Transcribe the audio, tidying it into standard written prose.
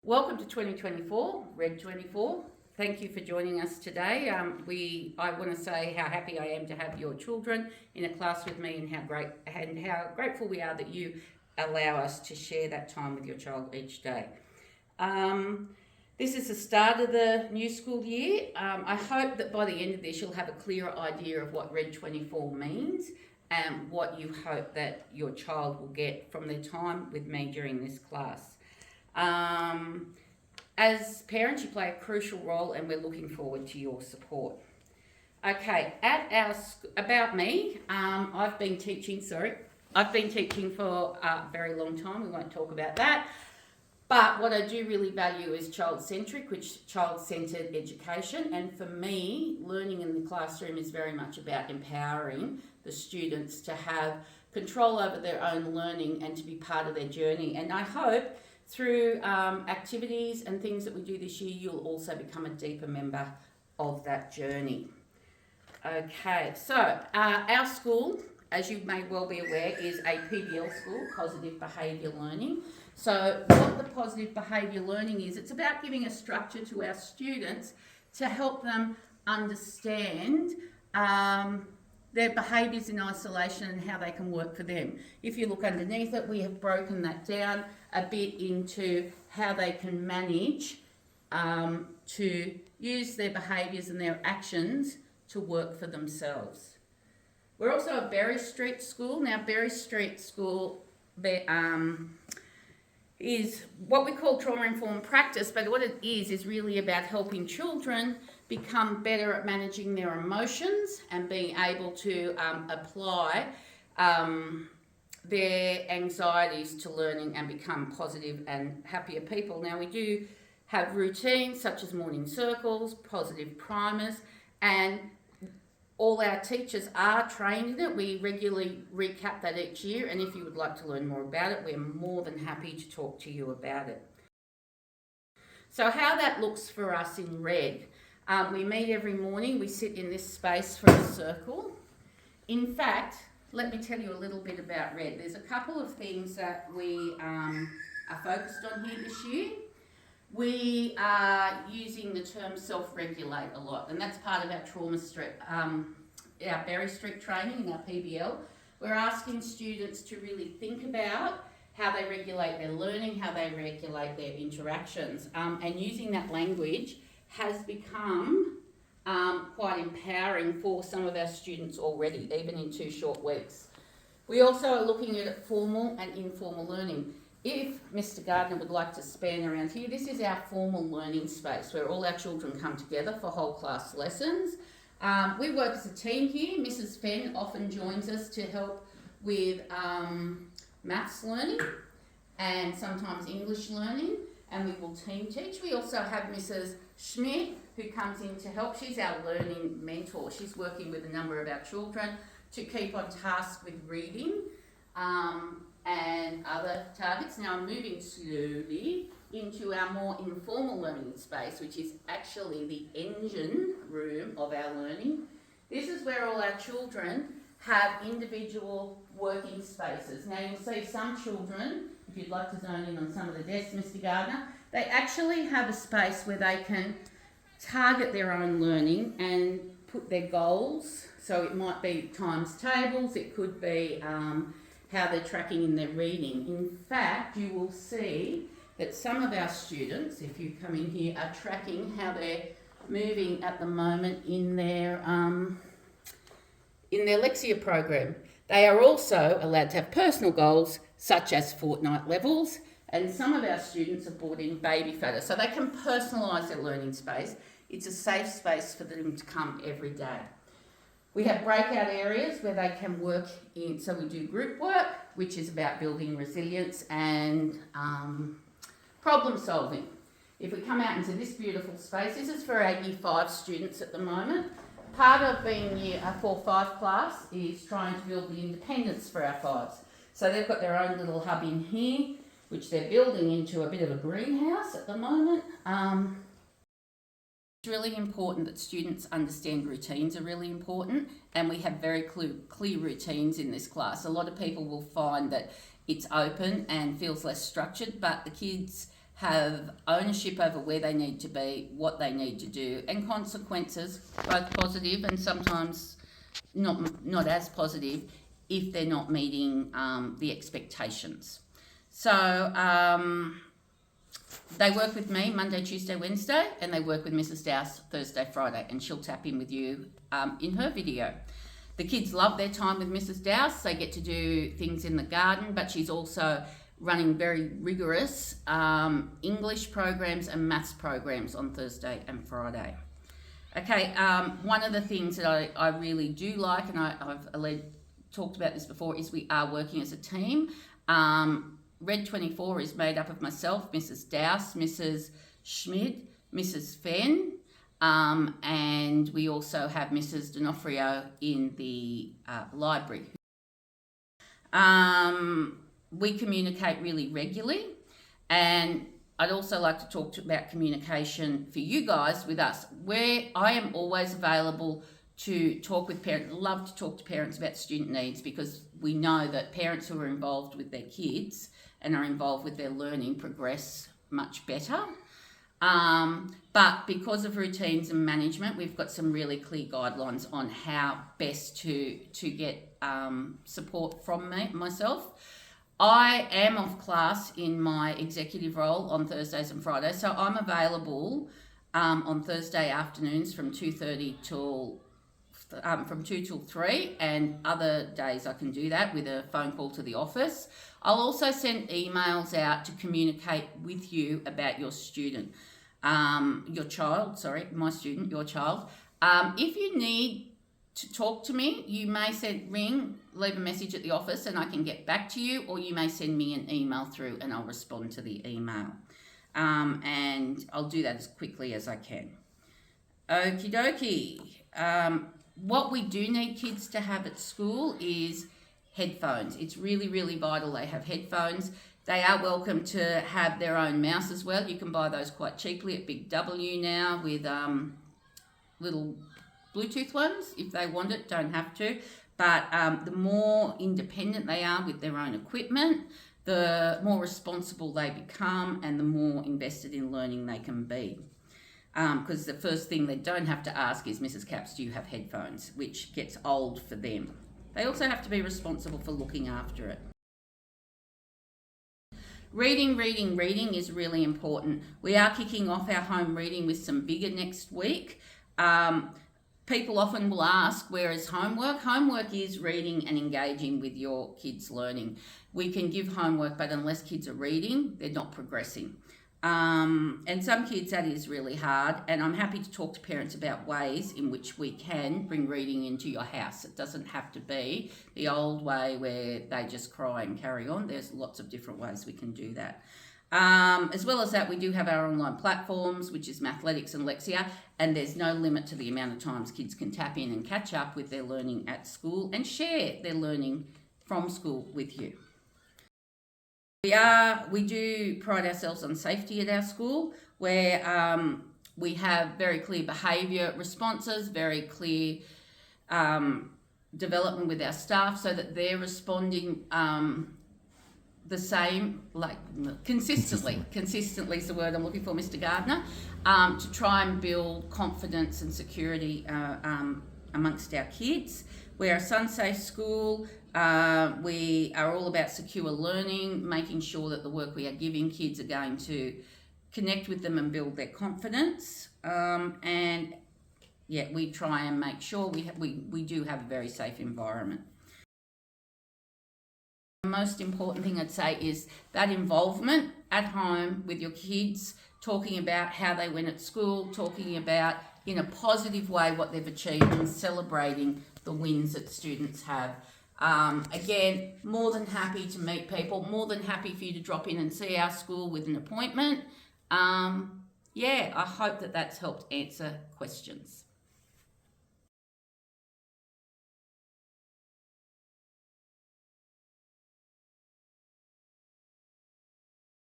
Welcome to 2024, Red24. Thank you for joining us today. I want to say how happy I am to have your children in a class with me, and how grateful we are that you allow us to share that time with your child each day. This is the start of the new school year. I hope that by the end of this you'll have a clearer idea of what Red24 means and what you hope that your child will get from their time with me during this class. As parents, you play a crucial role, and we're looking forward to your support. Okay, about me, I've been teaching for a very long time. We won't talk about that. But what I do really value is child-centric, which child-centred education. And for me, learning in the classroom is very much about empowering the students to have control over their own learning and to be part of their journey. And I hope through activities and things that we do this year, you'll also become a deeper member of that journey. Okay, so our school, as you may well be aware, is a PBL school, Positive Behaviour Learning. So what the positive behaviour learning is, it's about giving a structure to our students to help them understand their behaviours in isolation and how they can work for them. If you look underneath it, we have broken that down a bit into how they can manage to use their behaviours and their actions to work for themselves. We're also a Berry Street school. Now, Berry Street School is what we call trauma-informed practice, but what it is really about helping children become better at managing their emotions and being able to apply their anxieties to learning and become positive and happier people. Now, we do have routines such as morning circles, positive primers, and all our teachers are trained in it. We regularly recap that each year, and if you would like to learn more about it, we're more than happy to talk to you about it. So how that looks for us in Red. We meet every morning. We sit in this space for a circle. In fact, let me tell you a little bit about Red. There's a couple of things that we are focused on here this year. We are using the term self-regulate a lot, and that's part of our our Berry Street training in our PBL. We're asking students to really think about how they regulate their learning, how they regulate their interactions, and using that language has become quite empowering for some of our students already, even in 2 short weeks. We also are looking at formal and informal learning. If Mr. Gardner would like to span around here, this is our formal learning space where all our children come together for whole class lessons. We work as a team here. Mrs. Fenn often joins us to help with maths learning and sometimes English learning, and we will team teach. We also have Mrs. Schmidt, who comes in to help. She's our learning mentor. She's working with a number of our children to keep on task with reading and other targets. Now I'm moving slowly into our more informal learning space, which is actually the engine room of our learning. This is where all our children have individual working spaces. Now you'll see some children, if you'd like to zone in on some of the desks, Mr. Gardner, they actually have a space where they can target their own learning and put their goals. So it might be times tables, it could be how they're tracking in their reading. In fact, you will see that some of our students, if you come in here, are tracking how they're moving at the moment in their Lexia program. They are also allowed to have personal goals, such as fortnight levels, and some of our students have brought in baby photos, so they can personalise their learning space. It's a safe space for them to come every day. We have breakout areas where they can work in, so we do group work, which is about building resilience and problem solving. If we come out into this beautiful space, this is for our Year 5 students at the moment. Part of being a 4-5 class is trying to build the independence for our 5s. So they've got their own little hub in here, which they're building into a bit of a greenhouse at the moment. It's really important that students understand routines are really important, and we have very clear routines in this class. A lot of people will find that it's open and feels less structured, but the kids have ownership over where they need to be, what they need to do, and consequences, both positive and sometimes not as positive, if they're not meeting the expectations. So they work with me Monday, Tuesday, Wednesday, and they work with Mrs. Dowse Thursday, Friday, and she'll tap in with you in her video. The kids love their time with Mrs. Dowse. They get to do things in the garden, but she's also running very rigorous English programs and maths programs on Thursday and Friday. Okay, one of the things that I really do like, and I've talked about this before, is we are working as a team. Red24 is made up of myself, Mrs. Dowse, Mrs. Schmid, Mrs. Fenn, and we also have Mrs. D'Onofrio in the library. We communicate really regularly, and I'd also like to talk about communication for you guys with us, where I am always available to talk with parents. Love to talk to parents about student needs, because we know that parents who are involved with their kids and are involved with their learning progress much better. But because of routines and management, we've got some really clear guidelines on how best to get support from myself. I am off class in my executive role on Thursdays and Fridays, so I'm available on Thursday afternoons from 2:30 till from 2 till 3, and other days I can do that with a phone call to the office. I'll also send emails out to communicate with you about your student, your child. If you need to talk to me, you may leave a message at the office and I can get back to you, or you may send me an email through and I'll respond to the email. And I'll do that as quickly as I can. Okie dokie. What we do need kids to have at school is headphones. It's really, really vital they have headphones. They are welcome to have their own mouse as well. You can buy those quite cheaply at Big W now with little Bluetooth ones if they want it, don't have to. But the more independent they are with their own equipment, the more responsible they become and the more invested in learning they can be. Because the first thing they don't have to ask is, Mrs. Caps, do you have headphones? Which gets old for them. They also have to be responsible for looking after it. Reading is really important. We are kicking off our home reading with some vigour next week. People often will ask, where is homework? Homework is reading and engaging with your kids' learning. We can give homework, but unless kids are reading, they're not progressing. And some kids, that is really hard, and I'm happy to talk to parents about ways in which we can bring reading into your house. It doesn't have to be the old way where they just cry and carry on. There's lots of different ways we can do that. As well as that, we do have our online platforms, which is Mathletics and Lexia, and there's no limit to the amount of times kids can tap in and catch up with their learning at school and share their learning from school with you. We do pride ourselves on safety at our school, where we have very clear behaviour responses, very clear development with our staff, so that they're responding the same, like consistently. Consistently is the word I'm looking for, Mr. Gardner, to try and build confidence and security amongst our kids. We're a sun-safe school. We are all about secure learning, making sure that the work we are giving kids are going to connect with them and build their confidence. And yeah, we try and make sure we do have a very safe environment. The most important thing I'd say is that involvement at home with your kids, talking about how they went at school, talking about in a positive way what they've achieved, and celebrating the wins that students have. Again, more than happy to meet people, more than happy for you to drop in and see our school with an appointment. Yeah, I hope that that's helped answer questions.